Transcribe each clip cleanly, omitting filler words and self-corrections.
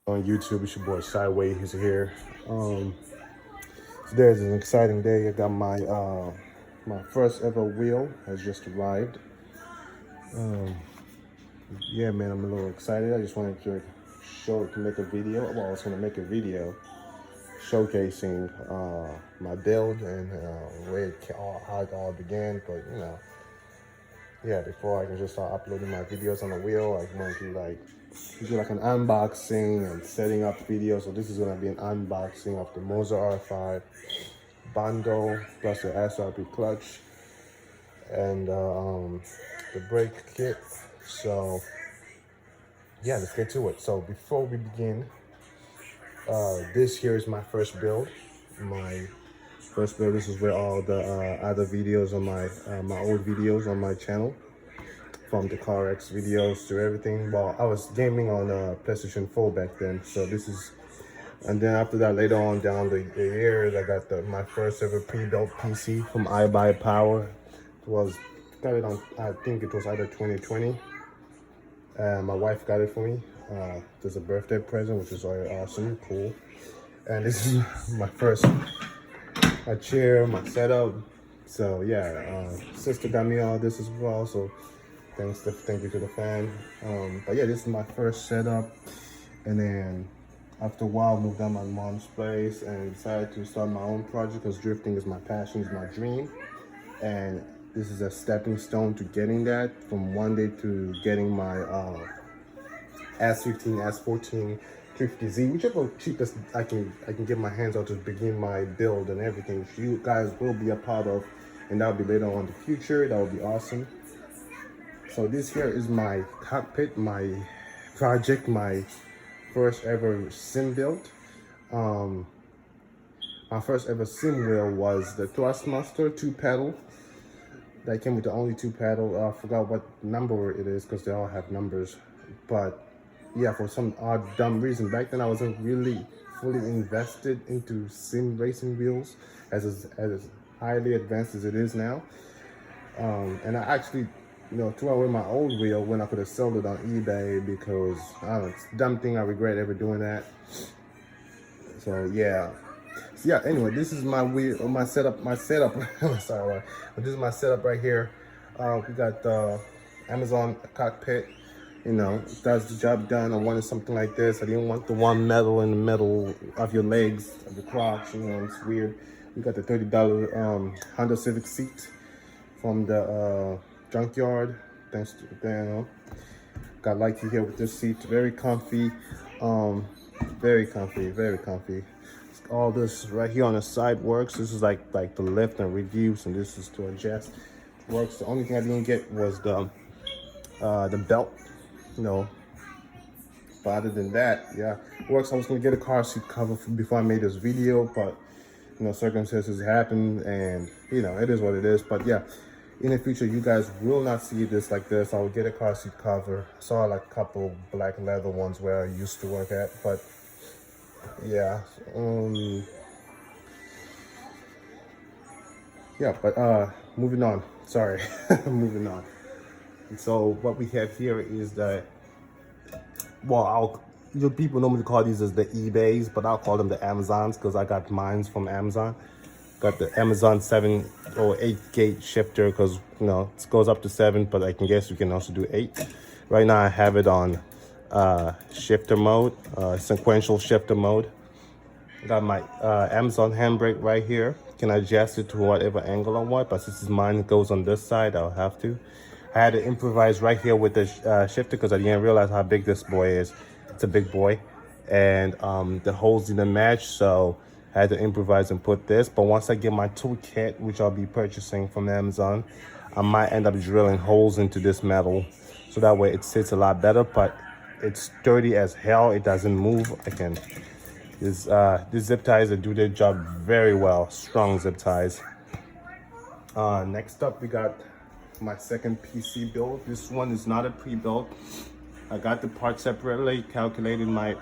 On YouTube, it's your boy Sideways here. Um, Today is an exciting day. I got my first ever wheel has just arrived. Yeah, man, I'm a little excited. I just wanted to make a video. Well, I was gonna make a video showcasing my build and how it all began. But yeah, before I can just start uploading my videos on the wheel, I want to do like an unboxing and setting up videos. So this is gonna be an unboxing of the Moza R5 bundle plus the SRP clutch and the brake kit. So yeah, let's get to it. So before we begin, this here is my first build. My first build. This is where all the other videos on my old videos on my channel, from the CarX videos to everything. Well, I was gaming on PlayStation 4 back then, so this is. And then after that, later on down the years, I got my first ever pre-built PC from iBuyPower. Got it on, I think it was either 2020. My wife got it for me. There's a birthday present, which is very awesome, cool. And this is my chair, my setup. So yeah, sister got me all this as well. So thank you to the fan. But yeah, this is my first setup. And then after a while, moved down my mom's place and decided to start my own project because drifting is my passion, is my dream. And this is a stepping stone to getting that, from one day to getting my S15, S14, 350Z, whichever cheapest I can get my hands on to begin my build and everything, which you guys will be a part of, and that'll be later on in the future. That would be awesome. So this here is my cockpit, my project, my first ever sim build. My first ever sim wheel was the Thrustmaster 2-pedal. That came with the only 2-pedal. I forgot what number it is because they all have numbers. But yeah, for some odd, dumb reason, back then I wasn't really fully invested into sim racing wheels as highly advanced as it is now. And I actually, threw away my old wheel when I could have sold it on eBay because, I don't know, it's a dumb thing. I regret ever doing that. So yeah. So yeah, anyway, this is my wheel, my setup. Sorry, but this is my setup right here. We got the Amazon cockpit. Does the job done. I wanted something like this. I didn't want the one metal in the middle of your legs, of your crotch. It's weird. We got the $30 Honda Civic seat from the junkyard. Thanks to got lucky here with this seat. Very comfy. Very comfy. Very comfy. All this right here on the side works. This is like the lift and reduce, and this is to adjust. Works. The only thing I didn't get was the belt. But other than that, yeah, works. I was gonna get a car seat cover before I made this video, but circumstances happened, and it is what it is. But yeah, in the future, you guys will not see this like this. I will get a car seat cover. I saw like a couple black leather ones where I used to work at, but yeah, yeah. But moving on. Sorry, moving on. So what we have here is the, well, people normally call these as the eBays, but I'll call them the Amazons because I got mines from Amazon. Got the Amazon 7 or 8 gate shifter because it goes up to 7, but I can guess you can also do 8. Right now I have it on shifter mode, sequential shifter mode. Got my Amazon handbrake right here. Can adjust it to whatever angle I want, but since mine goes on this side, I'll have to. I had to improvise right here with the shifter because I didn't realize how big this boy is. It's a big boy, and the holes didn't match, so I had to improvise and put this. But once I get my toolkit, which I'll be purchasing from Amazon, I might end up drilling holes into this metal, so that way it sits a lot better. But it's sturdy as hell. It doesn't move. These zip ties that do their job very well. Strong zip ties. Next up, we got my second PC build. This one is not a pre-built. I got the parts separately, calculated my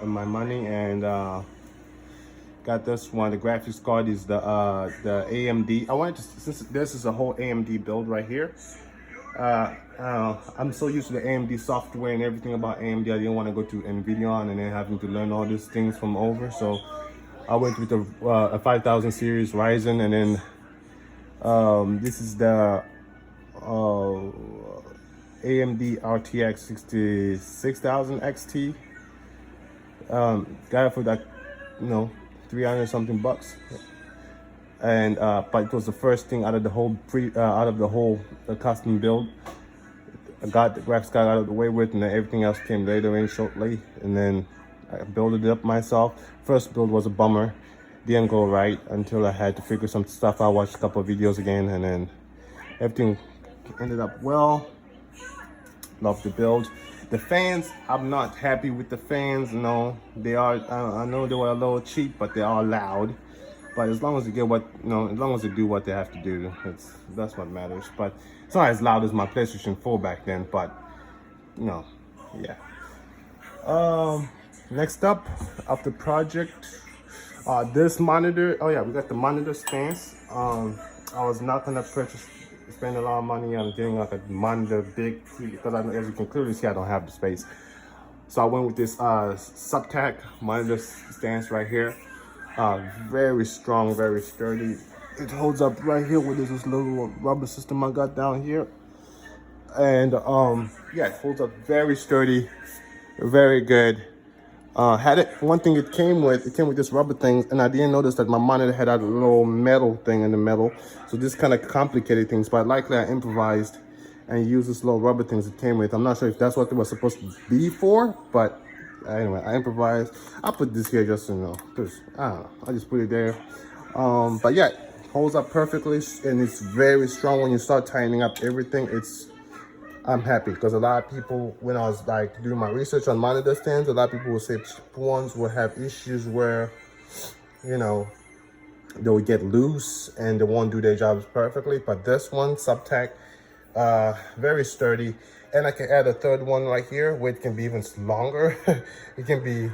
money, and got this one. The graphics card is the AMD. I wanted to, since this is a whole AMD build right here, I'm so used to the AMD software and everything about AMD. I didn't want to go to NVIDIA and then having to learn all these things from over. So I went with a 5000 series Ryzen, and then this is the AMD RTX 66000 XT. Got it for that, 300 something bucks. And but it was the first thing out of the whole custom build. I got the graphics card out of the way with, and then everything else came later in shortly. And then I built it up myself. First build was a bummer, didn't go right until I had to figure some stuff out. Watched a couple of videos again, and then everything ended up well. Love the build. The fans, I'm not happy with the fans. No, they are. I know they were a little cheap, but they are loud. But as long as they get what, as long as they do what they have to do, that's what matters. But it's not as loud as my PlayStation 4 back then, but, yeah. Next up, after project, this monitor. Oh yeah, we got the monitor stands. I was not gonna spend a lot of money on getting like a monitor big, because as you can clearly see, I don't have the space. So I went with this Subtac monitor stands right here. Very strong, very sturdy. It holds up right here with this little rubber system I got down here. And yeah, it holds up very sturdy, very good. One thing it came with this rubber thing, and I didn't notice that my monitor had a little metal thing in the middle. So this kind of complicated things, but likely I improvised and used this little rubber things it came with. I'm not sure if that's what it was supposed to be for, but anyway, I improvised. I put this here just because I don't know. I just put it there. But yeah, it holds up perfectly, and it's very strong. When you start tightening up everything, I'm happy, because a lot of people, when I was like doing my research on monitor stands, a lot of people will say cheap ones will have issues where, they will get loose and they won't do their jobs perfectly. But this one, Subtac, very sturdy. And I can add a third one right here, where it can be even longer. It can be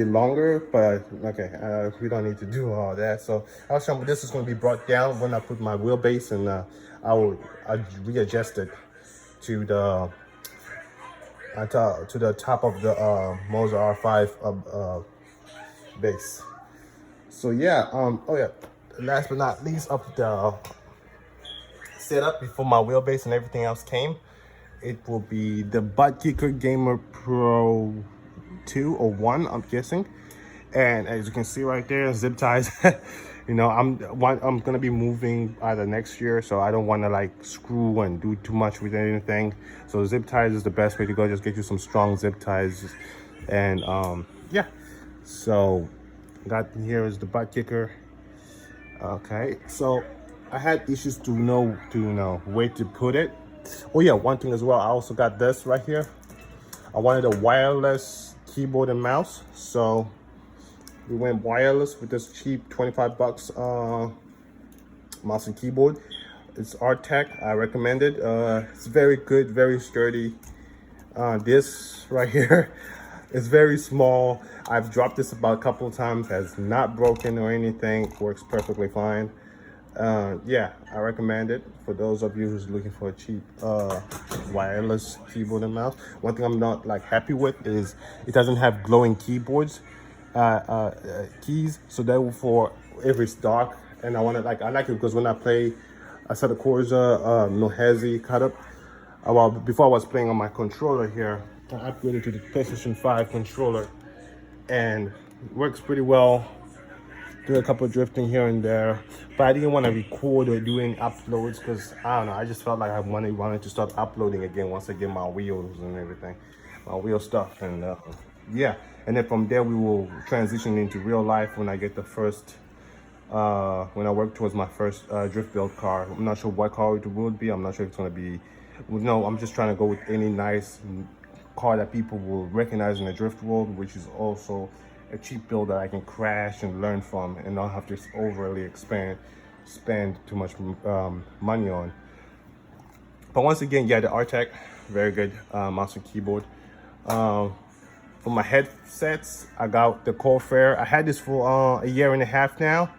longer, but okay, we don't need to do all that. So I'll show you, this is going to be brought down when I put my wheelbase, and I'll readjust it to the top of the Moza R5 base. So yeah, oh yeah, last but not least, up the setup before my wheelbase and everything else came, it will be the Butt Kicker Gamer Pro 2 or 1, I'm guessing. And as you can see right there, zip ties. I'm gonna be moving either next year, so I don't want to like screw and do too much with anything. So zip ties is the best way to go. Just get you some strong zip ties. And yeah, so got here is the Butt Kicker. Okay, so I had issues to know where to put it. Oh yeah, one thing as well, I also got this right here. I wanted a wireless keyboard and mouse, so we went wireless with this cheap 25 bucks mouse and keyboard. It's Artec. I recommend it. It's very good, very sturdy. This right here is very small. I've dropped this about a couple of times, has not broken or anything, works perfectly fine. Yeah, I recommend it for those of you who's looking for a cheap wireless keyboard and mouse. One thing I'm not like happy with is it doesn't have glowing keys, so therefore if it's dark, and I like it because when I play Assetto Corsa no hazy cut up, well, before I was playing on my controller here, I upgraded to the PlayStation 5 controller, and it works pretty well. Do a couple of drifting here and there, but I didn't want to record or do any uploads because I don't know, I just felt like I wanted to start uploading again once I get my wheels and everything, my wheel stuff, and yeah, and then from there we will transition into real life when I get the first when I work towards my first drift build car. I'm not sure what car it would be. I'm not sure if it's going to be, I'm just trying to go with any nice car that people will recognize in the drift world, which is also a cheap build that I can crash and learn from and not have to overly spend too much money on. But once again, yeah, the Artec, very good mouse and keyboard. For my headsets, I got the Corsair. I had this for a year and a half now,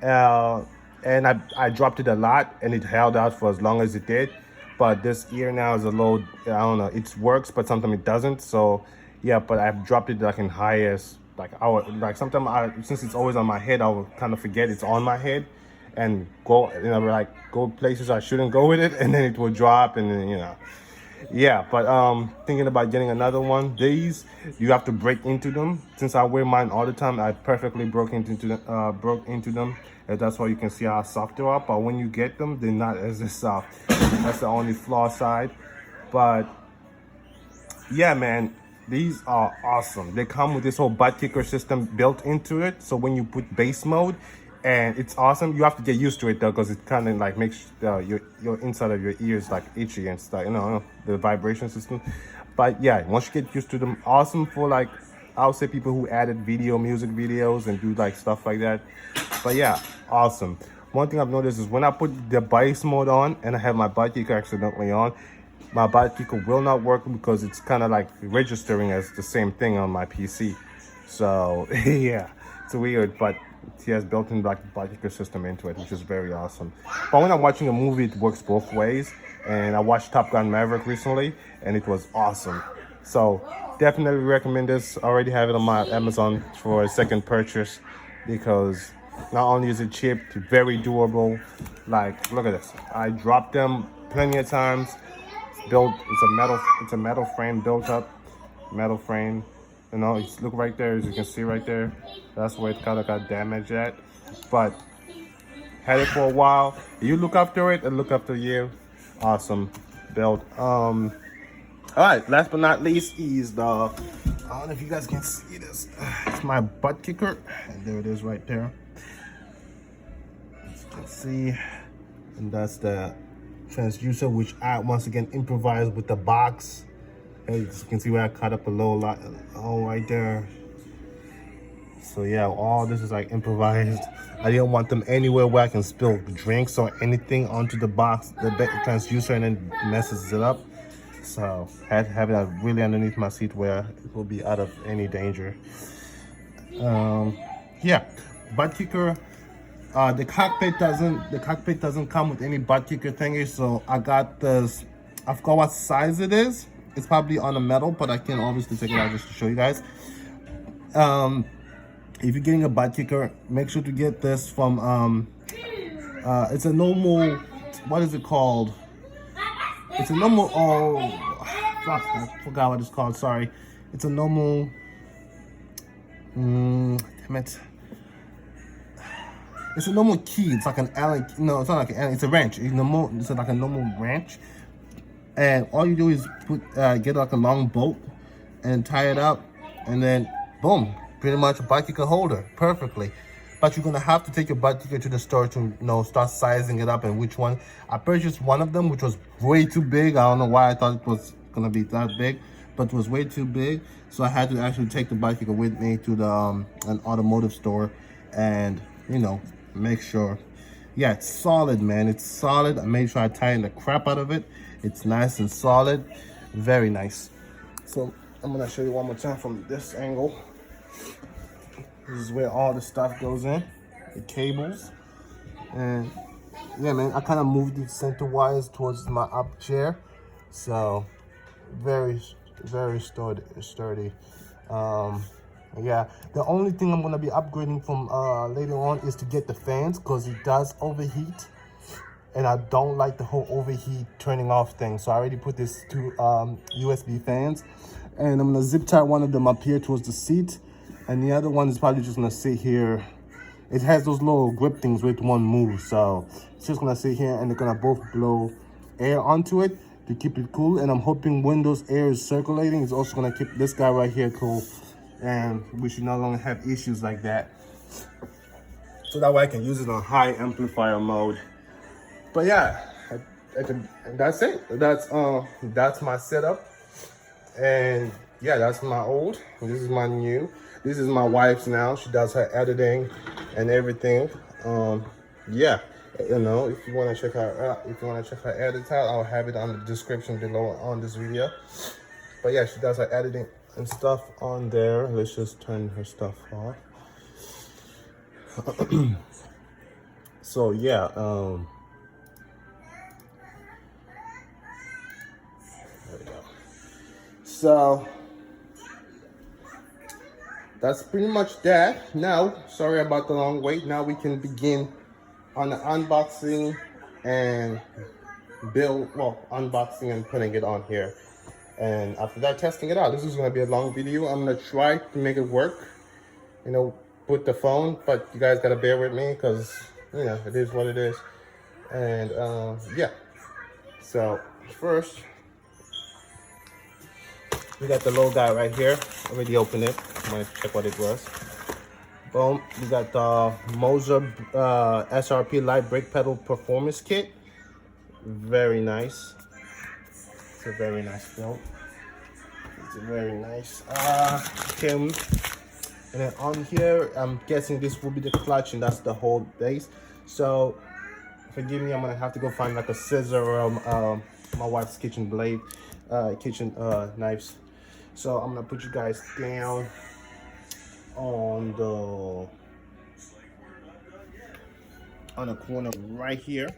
and I dropped it a lot, and it held out for as long as it did. but this ear now is a little, I don't know, it works, but sometimes it doesn't. So yeah, but I've dropped it like in highest, like sometimes since it's always on my head, I will kind of forget it's on my head and go, like go places I shouldn't go with it, and then it will drop, and then yeah. But thinking about getting another one. These, you have to break into them. Since I wear mine all the time, I perfectly broke into them, and that's why you can see how soft they are. But when you get them, they're not as soft. That's the only flaw side. But yeah, man, these are awesome. They come with this whole butt kicker system built into it. So when you put bass mode, and it's awesome. You have to get used to it though, because it kind of like makes your inside of your ears like itchy and stuff. The vibration system. But yeah, once you get used to them, awesome for like, I would say people who added music videos and do like stuff like that. But yeah, awesome. One thing I've noticed is when I put the bass mode on and I have my butt kicker accidentally on, my butt kicker will not work because it's kind of like registering as the same thing on my PC. So yeah, it's weird, but he has built-in like butt kicker system into it, which is very awesome. But when I'm watching a movie, it works both ways. And I watched Top Gun Maverick recently, and it was awesome. So definitely recommend this. I already have it on my Amazon for a second purchase, because not only is it cheap, it's very durable. Like, look at this. I dropped them plenty of times. It's a metal frame built up, metal frame. Look right there, as you can see right there. That's where it kind of got damaged at. But had it for a while. You look after it and look after you. Awesome build. All right, last but not least is the, I don't know if you guys can see this. It's my butt kicker, and there it is right there. As you can see, and that's the transducer, which I once again improvised with the box. As you can see where I cut up a little lot, right there. So yeah, all this is like improvised. I didn't want them anywhere where I can spill drinks or anything onto the box, the transducer, and then messes it up. So I had to have it really underneath my seat where it will be out of any danger. Yeah, butt kicker. The cockpit doesn't come with any butt kicker thingy, so I got this. I forgot what size it is. It's probably on a metal, but I can obviously take it out just to show you guys. If you're getting a butt kicker, make sure to get this from it's a normal, what is it called? It's a normal, fuck, I forgot what it's called, sorry. It's a normal, damn it. It's a normal key. It's like an Allen, no, it's not like an Allen, it's a wrench. It's like a normal wrench. And all you do is get like a long bolt and tie it up, and then boom, pretty much a butt kicker holder perfectly. But you're gonna have to take your butt kicker to the store to start sizing it up and which one. I purchased one of them which was way too big. I don't know why I thought it was gonna be that big, but it was way too big. So I had to actually take the butt kicker with me to the an automotive store and make sure. Yeah, it's solid, man. It's solid. I made sure I tightened the crap out of it. It's nice and solid. Very nice. So I'm gonna show you one more time from this angle. This is where all the stuff goes in, the cables. And yeah, man, I kind of moved the center wires towards my up chair. So very, very sturdy. Yeah, the only thing I'm gonna be upgrading from later on is to get the fans, because it does overheat. And I don't like the whole overheat turning off thing. So I already put this two USB fans. And I'm gonna zip tie one of them up here towards the seat. And the other one is probably just gonna sit here. It has those little grip things where it won't move. So it's just gonna sit here and they're gonna both blow air onto it to keep it cool. And I'm hoping when those air is circulating, it's also gonna keep this guy right here cool. And we should no longer have issues like that. So that way I can use it on high amplifier mode. But yeah, that's it. That's my setup. And yeah, that's my old. This is my new. This is my wife's now. She does her editing and everything. Yeah, if you want to check her out, edit out, I'll have it on the description below on this video. But yeah, she does her editing and stuff on there. Let's just turn her stuff off. So yeah, So that's pretty much that. Now, sorry about the long wait. Now we can begin on the unboxing and unboxing and putting it on here. And after that, testing it out. This is going to be a long video. I'm going to try to make it work, you know, with the phone, but you guys got to bear with me because, you know, it is what it is. And yeah, so first we got the little guy right here. Already opened it. I'm going to check what it was. Boom. We got the Moza SRP Light Brake Pedal Performance Kit. Very nice. It's a very nice build. It's a very nice. And then on here, I'm guessing this will be the clutch, and that's the whole base. So forgive me, I'm gonna have to go find like a scissor or my wife's kitchen blade, kitchen knives. So I'm gonna put you guys down on the corner right here.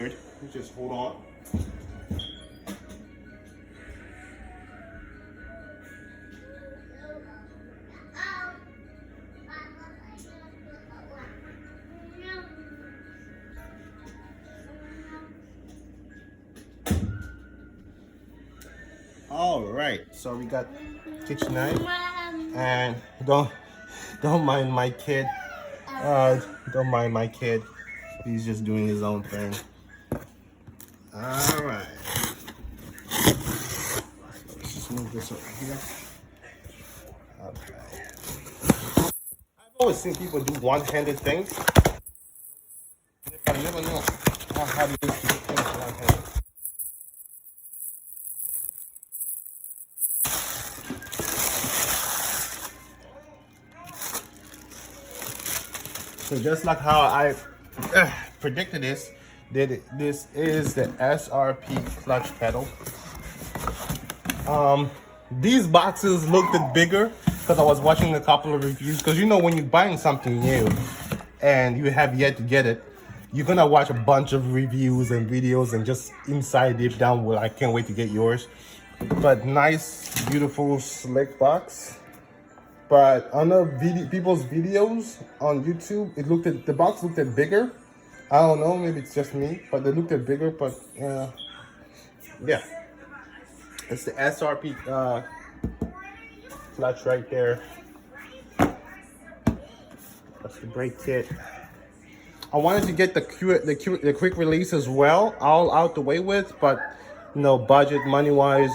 You just hold on. All right, so we got kitchen knife, and don't mind my kid. Don't mind my kid. He's just doing his own thing. All right. Let's just move this over here. Okay. I've always seen people do one-handed things. I never know how to do things one-handed. So just like how I predicted this is the SRP clutch pedal. These boxes looked bigger because I was watching a couple of reviews. Because you know, when you're buying something new and you have yet to get it, you're gonna watch a bunch of reviews and videos and just inside deep down, well, I can't wait to get yours. But nice, beautiful, slick box. But on the people's videos on YouTube, the box looked bigger. I don't know, maybe it's just me, but they looked bigger. But yeah, it's the SRP clutch right there. That's the brake kit. I wanted to get the quick release as well, all out the way with, but you know, budget, money wise.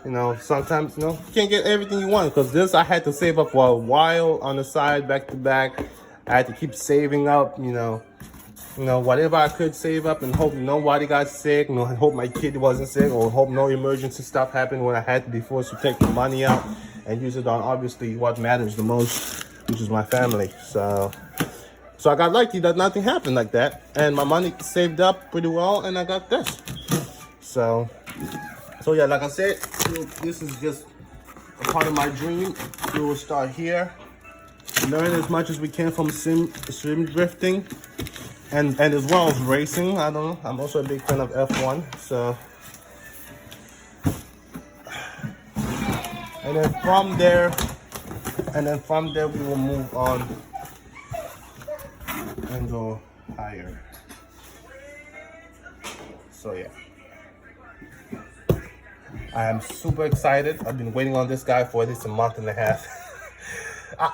You know, sometimes, you know, you can't get everything you want, because this I had to save up for a while on the side, back to back. I had to keep saving up, you know, whatever I could save up, and hope nobody got sick, hope my kid wasn't sick, or hope no emergency stuff happened when I had to be forced to take the money out and use it on obviously what matters the most, which is my family. So I got lucky that nothing happened like that, and my money saved up pretty well, and I got this. So yeah, like I said, this is just a part of my dream. We will start here, learn as much as we can from sim drifting, and as well as racing. I don't know, I'm also a big fan of F1. So, and then from there we will move on and go higher. So yeah, I am super excited. I've been waiting on this guy for at least a month and a half.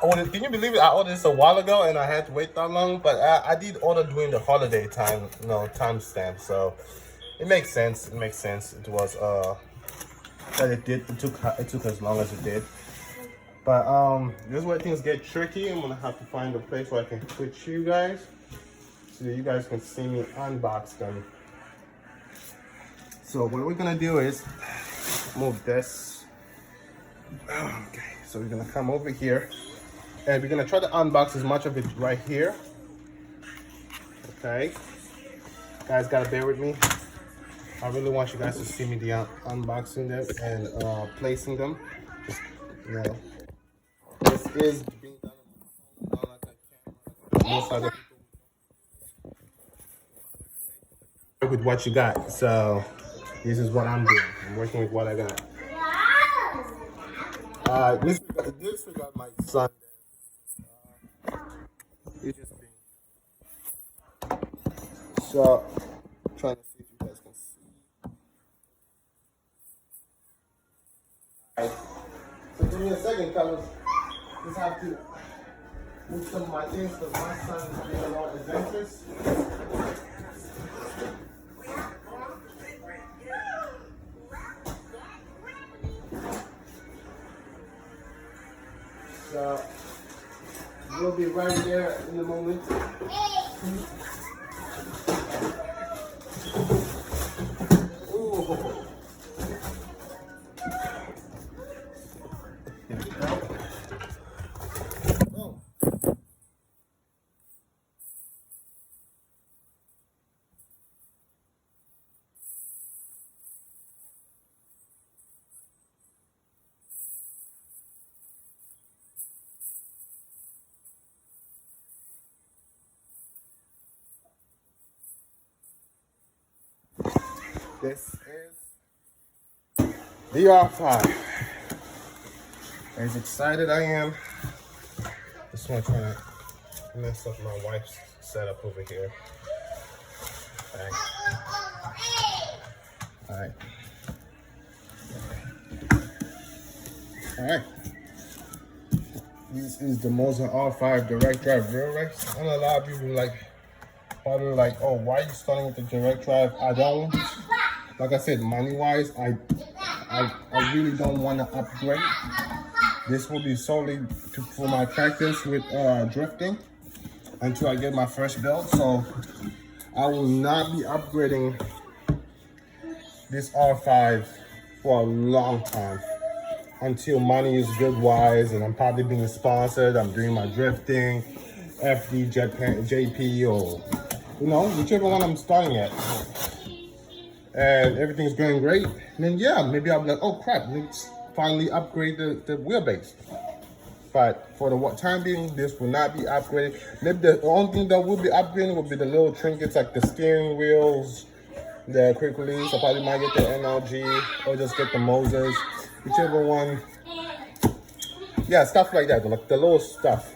Can you believe it? I ordered this a while ago and I had to wait that long, but I did order during the holiday time, timestamp. So it makes sense. It makes sense. It was that it took as long as it did. But this is where things get tricky. I'm gonna have to find a place where I can switch you guys so that you guys can see me unbox them. So what we're gonna do is move this. Okay, so we're gonna come over here and we're gonna try to unbox as much of it right here. Okay, guys, gotta bear with me. I really want you guys to see me unboxing them and placing them. You know, this is being done on like a camera. Most other people with what you got. So this is what I'm doing. I'm working with what I got. This we got my son. He's just being so trying to see if you guys can see. Alright. So give me a second, fellas. Just have to move some of my things because my son is being a lot adventurous. So we'll be right there in a moment. Ooh. Oh. This is the R5. As excited I am. This one trying to mess up my wife's setup over here. Alright. Alright. This is the Moza R5 direct drive rear race. I know a lot of people probably like, oh, why are you starting with the direct drive? I don't. Like I said, money-wise, I really don't want to upgrade. This will be solely for my practice with drifting until I get my first belt. So I will not be upgrading this R5 for a long time until money is good-wise, and I'm probably being sponsored. I'm doing my drifting, FD, JP, or whichever one I'm starting at. And everything's going great, and then yeah, maybe I'll be like, oh crap, let's finally upgrade the wheelbase. But for the time being, this will not be upgraded. Maybe the only thing that will be upgraded will be the little trinkets like the steering wheels, the quick release. I probably might get the NLG or just get the Mozas, whichever one. Yeah, stuff like that, like the little stuff.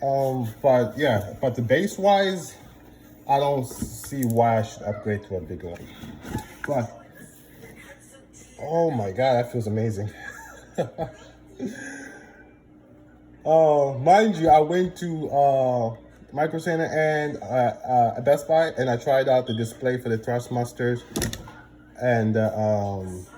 But the base wise, I don't see why I should upgrade to a bigger one. But oh my god, that feels amazing. Mind you, I went to Micro Center and Best Buy, and I tried out the display for the Thrustmasters and the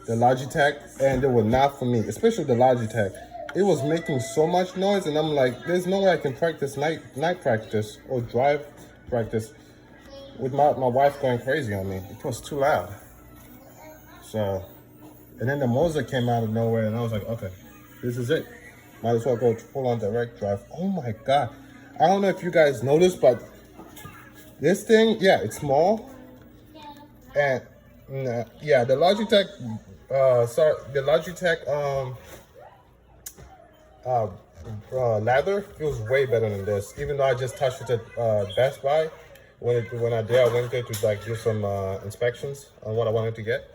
Logitech, and they were not for me, especially the Logitech. It was making so much noise, and I'm like, there's no way I can practice night practice or drive practice with my wife going crazy on me. It was too loud. So, and then the Moza came out of nowhere, and I was like, okay, this is it. Might as well go full on direct drive. Oh my god. I don't know if you guys noticed, but this thing, yeah, it's small. And yeah, the Logitech, lather feels way better than this. Even though I just touched it at Best Buy, when I went there to like do some inspections on what I wanted to get.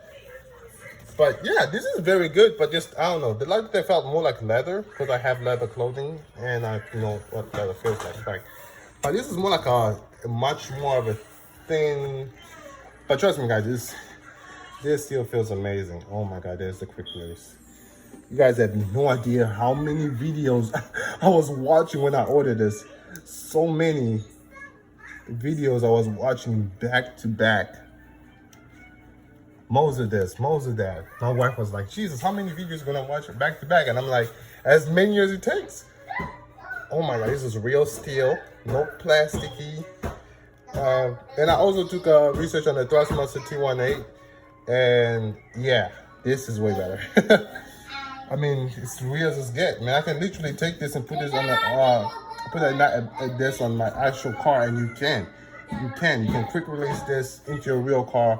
But yeah, this is very good. But just I don't know, the Logitech felt more like leather because I have leather clothing and I know what leather feels like. Right? But this is more like a much more of a thin. But trust me, guys, this still feels amazing. Oh my god, there's the quick release. You guys have no idea how many videos I was watching when I ordered this. So many videos I was watching back to back. Moza this, Moza that. My wife was like, Jesus, how many videos are gonna watch back to back? And I'm like, as many as it takes. Oh my god, this is real steel, no plasticky. And I also took research on the Thrustmaster T18, and yeah, this is way better. I mean, it's real as it gets, man. I can literally take this and put this on this on my actual car, and you can quick release this into your real car,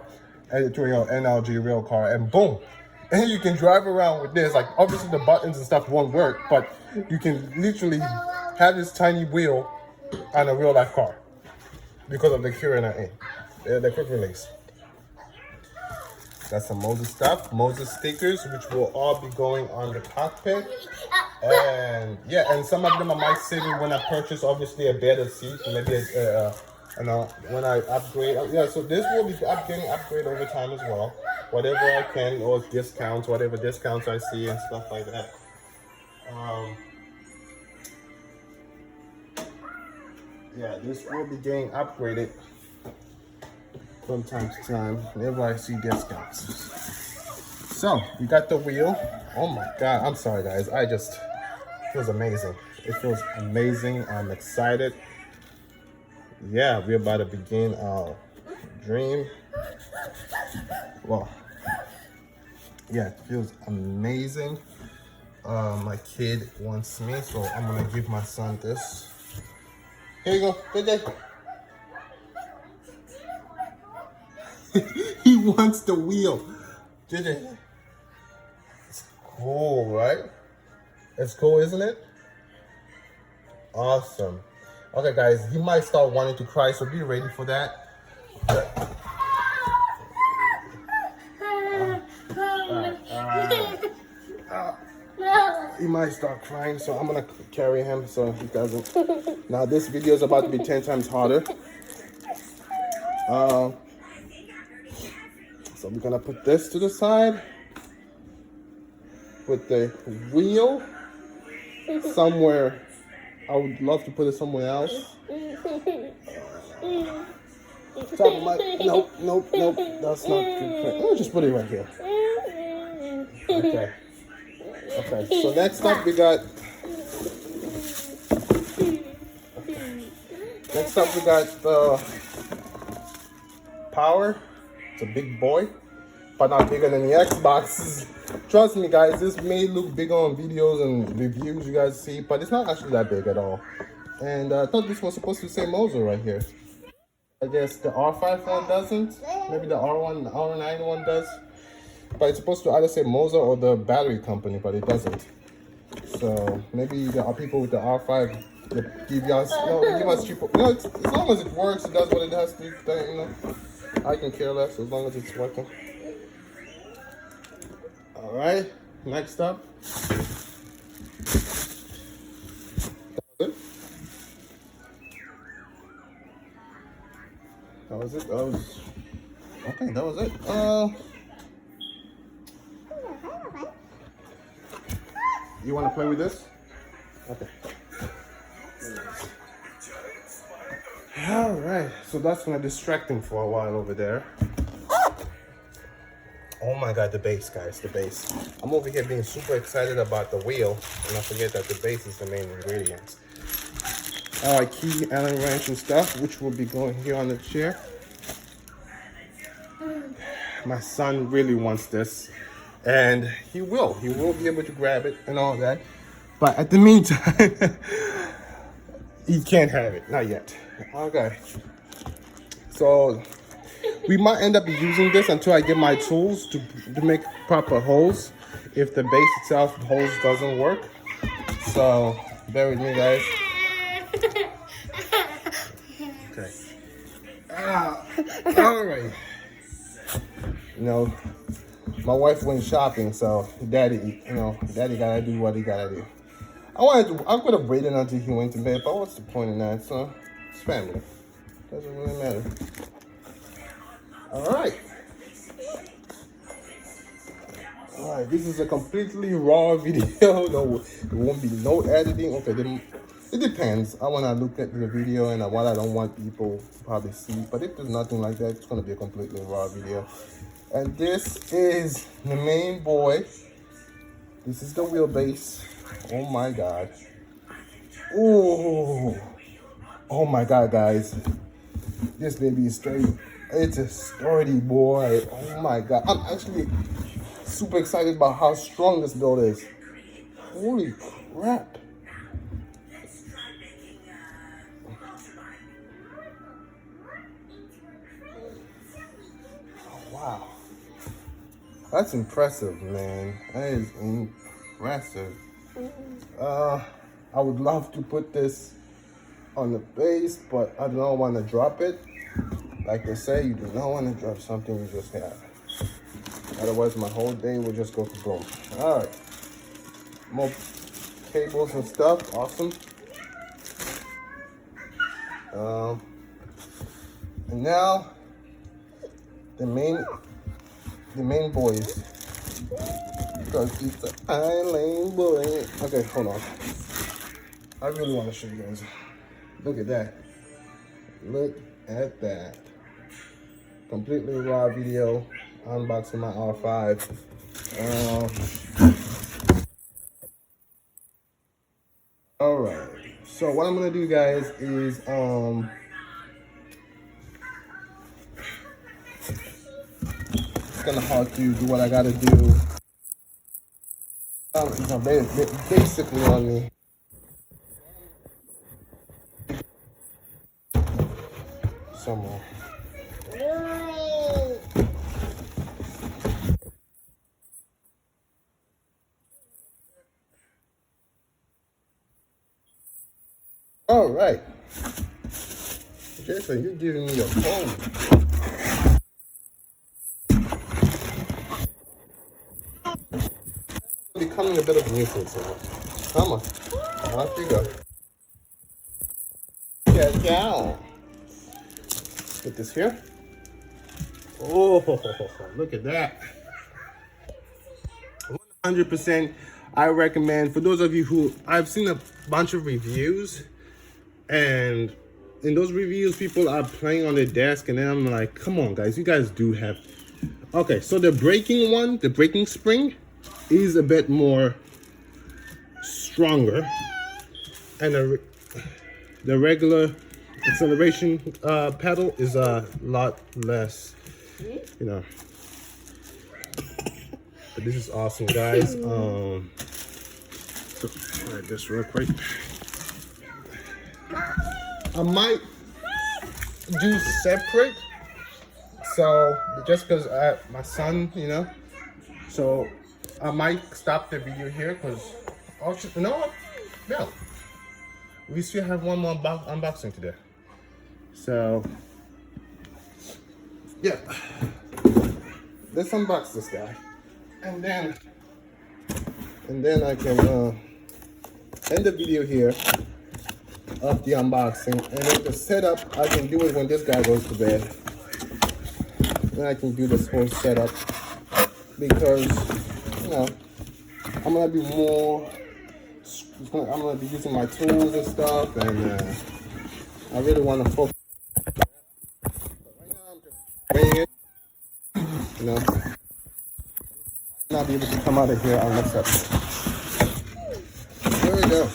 into your NLG real car, and boom, and you can drive around with this. Like obviously the buttons and stuff won't work, but you can literally have this tiny wheel on a real life car because of the Q&A, the quick release. Got some Moza stuff, Moza stickers, which will all be going on the cockpit. And yeah, and some of them I might save it when I purchase, obviously, a better seat. Maybe when I upgrade. Yeah, so this will be getting upgrade over time as well. Whatever I can, or discounts, whatever discounts I see and stuff like that. Yeah, this will be getting upgraded from time to time whenever I see discounts. So we got the wheel. Oh my god, I'm sorry guys, it feels amazing. It feels amazing. I'm excited. Yeah, we're about to begin our dream. Well, yeah, it feels amazing. My kid wants me, so I'm gonna give my son this. Here you go, good day. He wants the wheel. JJ. It's cool, right? It's cool, isn't it? Awesome. Okay, guys, he might start wanting to cry, so be ready for that. He might start crying, so I'm gonna carry him so he doesn't. Now, this video is about to be 10 times harder. So we're gonna put this to the side. Put the wheel somewhere. I would love to put it somewhere else. Top of my, nope. That's not good. Oh, just put it right here. Okay. Okay. So next up we got. Next up we got the power. It's a big boy, but not bigger than the Xbox. Trust me guys, this may look big on videos and reviews you guys see, but it's not actually that big at all. And I thought this was supposed to say Moza right here. I guess the R5 one doesn't. Maybe the R1, R9 one does. But it's supposed to either say Moza or the battery company, but it doesn't. So maybe there are people with the R5 that give us cheaper. You know, as long as it works, it does what it has to do. You know, I can care less as long as it's working. All right, next up. That was it. Okay, that was it. You want to play with this? Okay. All right, so that's gonna distract him for a while over there. Oh my god, the bass, guys, the bass. I'm over here being super excited about the wheel, and I forget that the bass is the main ingredient. All right, key, Allen wrench and stuff, which will be going here on the chair. My son really wants this, and he will be able to grab it and all that. But at the meantime, he can't have it, not yet. Okay, so we might end up using this until I get my tools to make proper holes if the base itself holes doesn't work. So bear with me, guys. Okay. All right. You know, my wife went shopping, so daddy gotta do what he gotta do. I could have waited until he went to bed, but what's the point in that? So it's family. Doesn't really matter. All right. This is a completely raw video. No, there won't be no editing. Okay, then it depends. I want to look at the video and what I don't want people to probably see. But if there's nothing like that, it's going to be a completely raw video. And this is the main boy. This is the wheelbase. Oh my god. Oh my god, guys. This baby is sturdy. It's a sturdy boy. Oh my god. I'm actually super excited about how strong this build is. Holy crap. Oh, wow. That's impressive, man. That is impressive. I would love to put this on the base, but I don't want to drop it. Like they say, you do not want to drop something you just have. Otherwise, my whole day will just go to boom. All right, more cables and stuff. Awesome. And now the main boys, because it's an island boy. Okay, hold on. I really want to show you guys. Look at that. Look at that. Completely raw video unboxing my R5. All right. So what I'm gonna do, guys, is it's kind of hard to do what I gotta do. Basically on me. Somewhere. All right. Jason, you're giving me your phone. Becoming a bit of a nuisance. Come on. Off you go. Yeah, down. Put this here. Oh, look at that. 100%. I recommend, for those of you who, I've seen a bunch of reviews, and in those reviews people are playing on their desk, and then I'm like, come on guys, you guys do have. Okay, so the braking one, the braking spring is a bit more stronger, and the regular acceleration pedal is a lot less, you know. But this is awesome, guys. So try this real quick. I might do separate, so just because my son, you know, so I might stop the video here because, you know what? No, we still have one more unboxing today. So yeah, let's unbox this guy, and then I can end the video here of the unboxing, and then the setup I can do it when this guy goes to bed. Then I can do this whole setup because, you know, I'm gonna be using my tools and stuff, and I really want to focus. But right now I'm just weighing it, you know. Not be able to come out of here unless that's. There we go.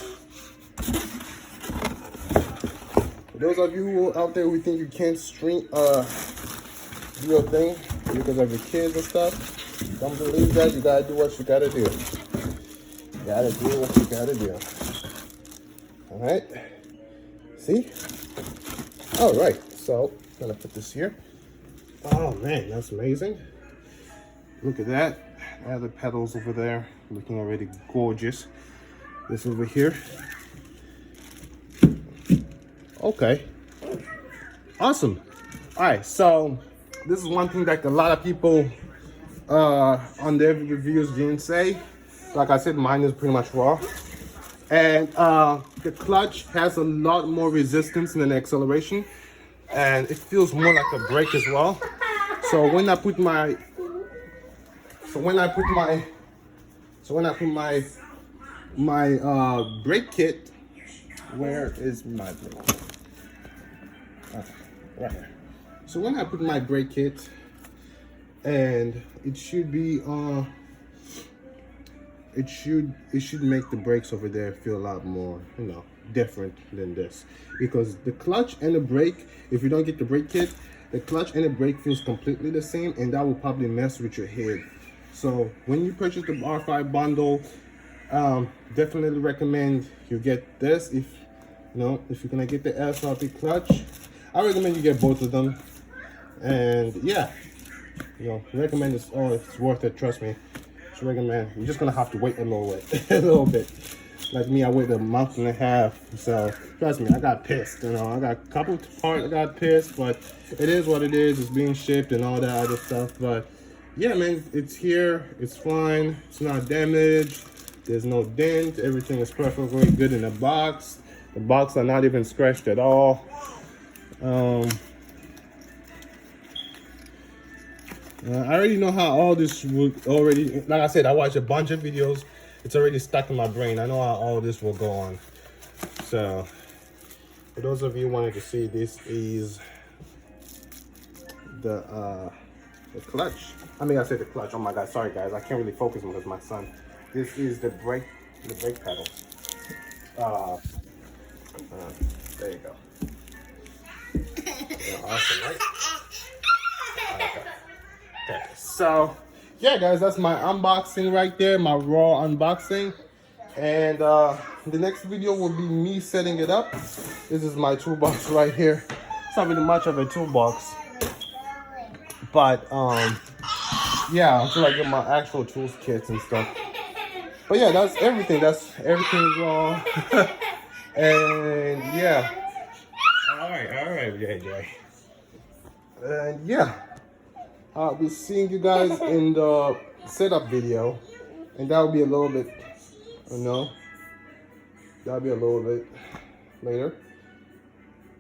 For those of you out there who think you can't stream, do your thing because of your kids and stuff, don't believe that. You gotta do what you gotta do. You gotta do what you gotta do. All right. See? All right. So I'm gonna put this here. Oh man, that's amazing. Look at that. I have the pedals over there, looking already gorgeous. This over here. Okay. Awesome. All right, so this is one thing that a lot of people on their reviews didn't say. Like I said, mine is pretty much raw. And the clutch has a lot more resistance than the acceleration, and it feels more like a brake as well. So when I put my brake kit, where is my brake? Okay, right here. So when I put my brake kit, and it should be it should make the brakes over there feel a lot more, you know, different than this, because the clutch and the brake, if you don't get the brake kit, the clutch and the brake feels completely the same, and that will probably mess with your head. So when you purchase the R5 bundle, definitely recommend you get this. If you know, if you're gonna get the SRP clutch, I recommend you get both of them. And yeah, you know, recommend this. Oh, it's worth it, trust me. Just recommend. You're just gonna have to wait a little bit. A little bit. Like me, I waited a month and a half. So trust me, I got pissed. You know, I got a couple of parts I got pissed, but it is what it is. It's being shipped and all that other stuff. But yeah, man, it's here. It's fine. It's not damaged. There's no dent. Everything is perfectly good in the box. The box are not even scratched at all. I already know how all this would already, like I said, I watched a bunch of videos. It's already stuck in my brain. I know how all this will go on. So, for those of you who wanted to see, this is the clutch. I mean, I said the clutch. Oh my God, sorry guys. I can't really focus because my son. This is the brake pedal. There you go. Yeah, awesome, right? Okay. Okay, so yeah guys, that's my unboxing right there, my raw unboxing. And the next video will be me setting it up. This is my toolbox right here. It's not really much of a toolbox, but yeah, until I get my actual tools kits and stuff. But yeah, that's everything raw. And yeah, all right, yeah. And yeah, I'll be seeing you guys in the setup video, and that'll be a little bit, that'll be a little bit later,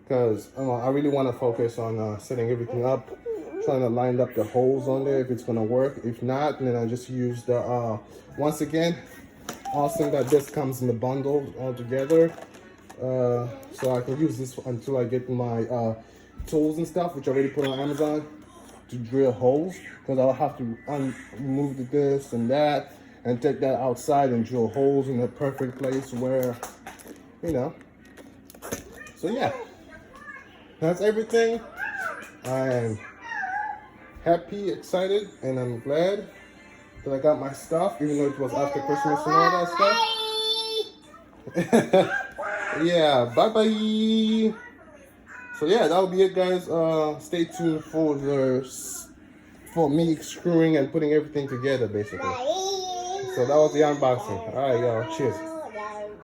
because I really want to focus on setting everything up, trying to line up the holes on there if it's gonna work. If not, then I just use the once again, awesome that this comes in the bundle all together, so I can use this until I get my tools and stuff, which I already put on Amazon, to drill holes, because I'll have to remove this and that and take that outside and drill holes in the perfect place where, so yeah, that's everything. I am happy, excited, and I'm glad that I got my stuff, even though it was after Christmas and all that stuff. Yeah, bye. So yeah, that'll be it guys. Stay tuned for me screwing and putting everything together basically. So that was the unboxing. All right, y'all, cheers.